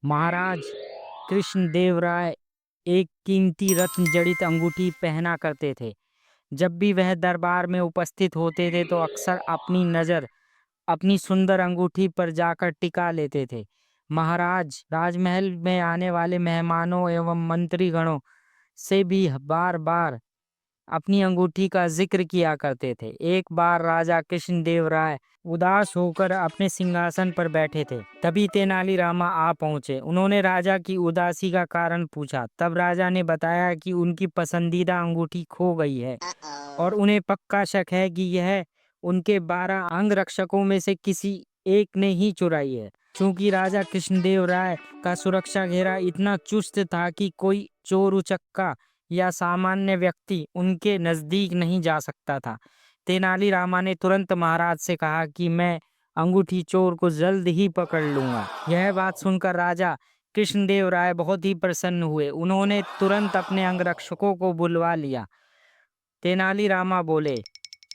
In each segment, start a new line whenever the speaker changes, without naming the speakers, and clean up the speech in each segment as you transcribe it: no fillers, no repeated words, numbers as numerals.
महाराज कृष्णदेव राय एक कीमती रत्न जड़ित अंगूठी पहना करते थे। जब भी वह दरबार में उपस्थित होते थे तो अक्सर अपनी नज़र अपनी सुंदर अंगूठी पर जाकर टिका लेते थे। महाराज राजमहल में आने वाले मेहमानों एवं मंत्रीगणों से भी बार बार अपनी अंगूठी का जिक्र किया करते थे। एक बार राजा कृष्णदेव राय उदास होकर अपने सिंहासन पर बैठे थे, तभी तेनालीरामा आ पहुंचे। उन्होंने राजा की उदासी का कारण पूछा। तब राजा ने बताया कि उनकी पसंदीदा अंगूठी खो गई है और उन्हें पक्का शक है कि यह उनके 12 अंगरक्षकों में से किसी एक ने ही चुराई है। क्योंकि राजा कृष्णदेव राय का सुरक्षा घेरा इतना चुस्त था कि कोई चोर उचक्का या सामान्य व्यक्ति उनके नजदीक नहीं जा सकता था। तेनालीरामा ने तुरंत महाराज से कहा कि मैं अंगूठी चोर को जल्द ही पकड़ लूंगा। यह बात सुनकर राजा कृष्णदेव राय बहुत ही प्रसन्न हुए। उन्होंने तुरंत अपने अंगरक्षकों को बुलवा लिया। तेनालीरामा बोले,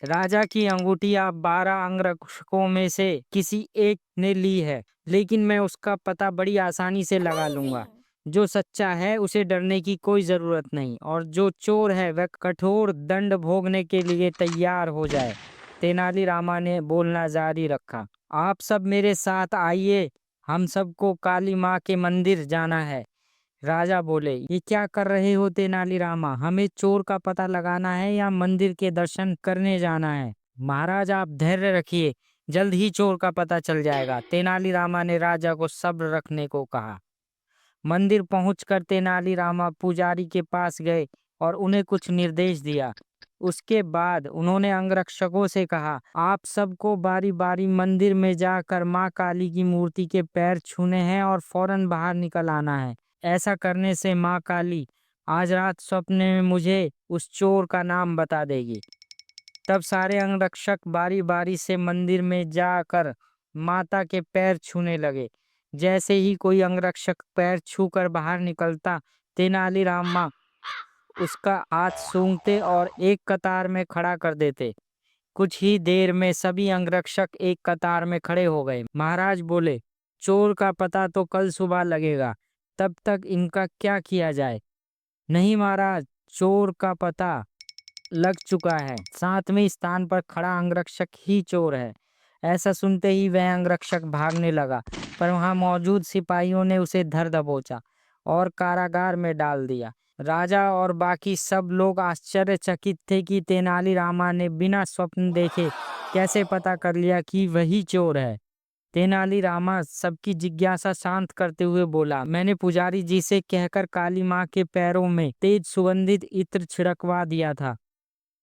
राजा की अंगूठी आप 12 अंगरक्षकों में से किसी एक ने ली है, लेकिन मैं उसका पता बड़ी आसानी से लगा लूंगा। जो सच्चा है उसे डरने की कोई जरूरत नहीं, और जो चोर है वह कठोर दंड भोगने के लिए तैयार हो जाए। तेनालीरामा ने बोलना जारी रखा, आप सब मेरे साथ आइए, हम सबको काली माँ के मंदिर जाना है। राजा बोले, ये क्या कर रहे हो तेनालीरामा? हमें चोर का पता लगाना है या मंदिर के दर्शन करने जाना है? महाराज आप धैर्य रखिए, जल्द ही चोर का पता चल जाएगा। तेनालीरामा ने राजा को सब्र रखने को कहा। मंदिर पहुंचकर तेनालीरामा पुजारी के पास गए और उन्हें कुछ निर्देश दिया। उसके बाद उन्होंने अंगरक्षकों से कहा, आप सबको बारी बारी मंदिर में जाकर माँ काली की मूर्ति के पैर छूने हैं और फौरन बाहर निकल आना है। ऐसा करने से माँ काली आज रात स्वप्न में मुझे उस चोर का नाम बता देगी। तब सारे अंगरक्षक बारी बारी से मंदिर में जाकर माता के पैर छूने लगे। जैसे ही कोई अंगरक्षक पैर छूकर बाहर निकलता, तेनालीरामा उसका हाथ सूंघते और एक कतार में खड़ा कर देते। कुछ ही देर में सभी अंगरक्षक एक कतार में खड़े हो गए। महाराज बोले, चोर का पता तो कल सुबह लगेगा, तब तक इनका क्या किया जाए? नहीं महाराज, चोर का पता लग चुका है। 7वें स्थान पर खड़ा अंगरक्षक ही चोर है। ऐसा सुनते ही वह अंगरक्षक भागने लगा, पर वहां मौजूद सिपाहियों ने उसे धर दबोचा और कारागार में डाल दिया। राजा और बाकी सब लोग आश्चर्यचकित थे कि तेनालीरामा ने बिना स्वप्न देखे कैसे पता कर लिया कि वही चोर है। तेनालीरामा सबकी जिज्ञासा शांत करते हुए बोला, मैंने पुजारी जी से कहकर काली माँ के पैरों में तेज सुगंधित इत्र छिड़कवा दिया था।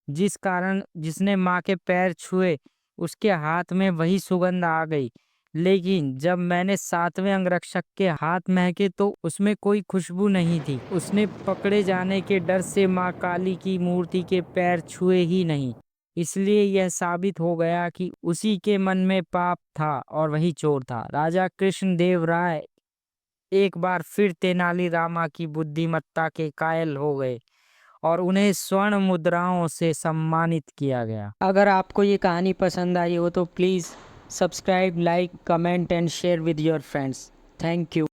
जिस कारण जिसने माँ के पैर छुए उसके हाथ में वही सुगंध आ गई। लेकिन जब मैंने 7वें अंगरक्षक के हाथ महके तो उसमें कोई खुशबू नहीं थी। उसने पकड़े जाने के डर से माँ काली की मूर्ति के पैर छुए ही नहीं। इसलिए यह साबित हो गया कि उसी के मन में पाप था और वही चोर था। राजा कृष्णदेव राय एक बार फिर तेनालीरामा की बुद्धिमत्ता के कायल हो गए और उन्हें स्वर्ण मुद्राओं से सम्मानित किया गया। अगर आपको ये कहानी पसंद आई हो तो please subscribe, like, comment and share with your friends. Thank you.